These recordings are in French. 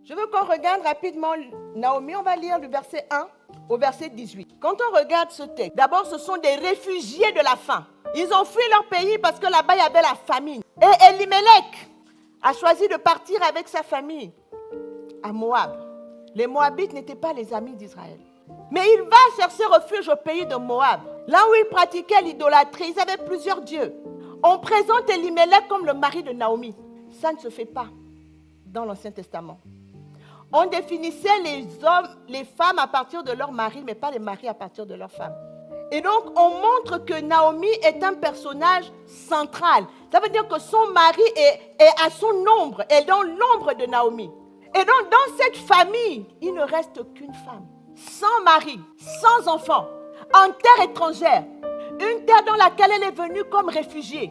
Je veux qu'on regarde rapidement Naomi. On va lire du verset 1 au verset 18. Quand on regarde ce texte, d'abord ce sont des réfugiés de la faim. Ils ont fui leur pays parce que là-bas il y avait la famine. Et Elimelech a choisi de partir avec sa famille à Moab. Les Moabites n'étaient pas les amis d'Israël. Mais il va chercher refuge au pays de Moab. Là où ils pratiquaient l'idolâtrie, ils avaient plusieurs dieux. On présente Elimelech comme le mari de Naomi. Ça ne se fait pas dans l'Ancien Testament. On définissait les hommes, les femmes à partir de leur mari, mais pas les maris à partir de leurs femmes. Et donc, on montre que Naomi est un personnage central. Ça veut dire que son mari est à son ombre, est dans l'ombre de Naomi. Et donc, dans cette famille, il ne reste qu'une femme, sans mari, sans enfant, en terre étrangère. Une terre dans laquelle elle est venue comme réfugiée.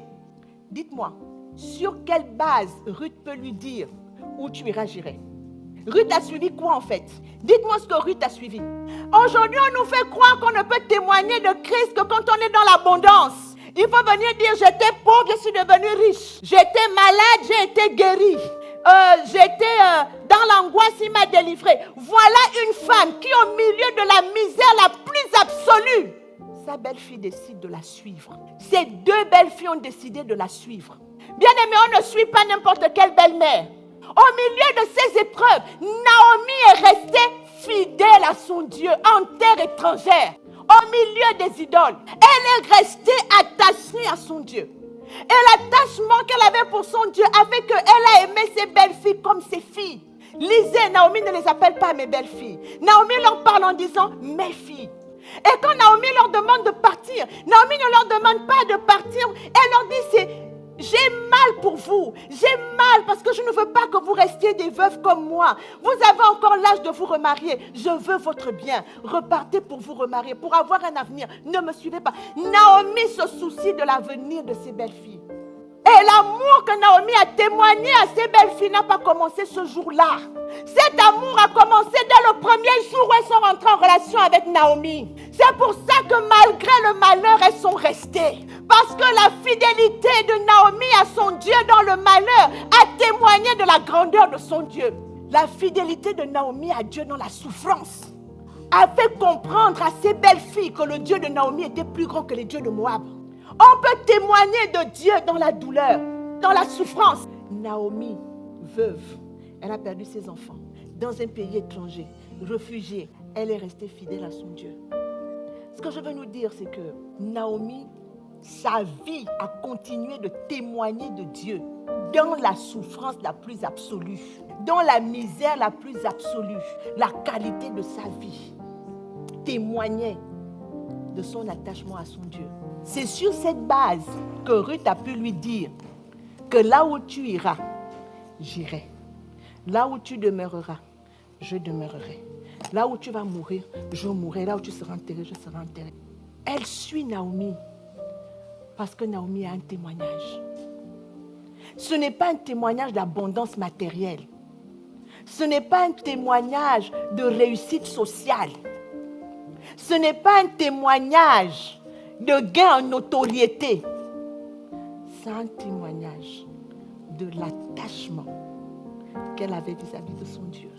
Dites-moi, sur quelle base Ruth peut lui dire où tu iras, j'irai? Ruth a suivi quoi en fait? Dites-moi ce que Ruth a suivi. Aujourd'hui, on nous fait croire qu'on ne peut témoigner de Christ que quand on est dans l'abondance. Il faut venir dire, j'étais pauvre, je suis devenue riche. J'étais malade, j'ai été guérie. J'étais dans l'angoisse, il m'a délivré. Voilà une femme qui, au milieu de la misère la plus absolue, sa belle-fille décide de la suivre. Ces deux belles-filles ont décidé de la suivre. Bien aimé, on ne suit pas n'importe quelle belle-mère. Au milieu de ces épreuves, Naomi est restée fidèle à son Dieu en terre étrangère, au milieu des idoles. Elle est restée attachée à son Dieu. Et l'attachement qu'elle avait pour son Dieu a fait qu'elle a aimé ses belles-filles comme ses filles. Lisez, Naomi ne les appelle pas mes belles-filles. Naomi leur parle en disant mes filles. Et quand Naomi leur demande de partir, Naomi ne leur demande pas de partir. Elle leur dit, j'ai mal pour vous. J'ai mal parce que je ne veux pas que vous restiez des veuves comme moi. Vous avez encore l'âge de vous remarier. Je veux votre bien. Repartez pour vous remarier, pour avoir un avenir. Ne me suivez pas. Naomi se soucie de l'avenir de ses belles-filles. Et l'amour que Naomi a témoigné à ses belles-filles n'a pas commencé ce jour-là. Cet amour a commencé dès le premier jour où elles sont rentrées en relation avec Naomi. C'est pour ça que malgré le malheur, elles sont restées. Parce que la fidélité de Naomi à son Dieu dans le malheur a témoigné de la grandeur de son Dieu. La fidélité de Naomi à Dieu dans la souffrance a fait comprendre à ses belles-filles que le Dieu de Naomi était plus grand que les dieux de Moab. On peut témoigner de Dieu dans la douleur, dans la souffrance. Naomi, veuve, elle a perdu ses enfants dans un pays étranger, réfugiée. Elle est restée fidèle à son Dieu. Ce que je veux nous dire, c'est que Naomi, sa vie a continué de témoigner de Dieu dans la souffrance la plus absolue, dans la misère la plus absolue. La qualité de sa vie témoignait de son attachement à son Dieu. C'est sur cette base que Ruth a pu lui dire que là où tu iras, j'irai. Là où tu demeureras, je demeurerai. Là où tu vas mourir, je mourrai. Là où tu seras enterré, je serai enterré. Elle suit Naomi parce que Naomi a un témoignage. Ce n'est pas un témoignage d'abondance matérielle. Ce n'est pas un témoignage de réussite sociale. Ce n'est pas un témoignage de gain en notoriété. C'est un témoignage de l'attachement qu'elle avait vis-à-vis de son Dieu.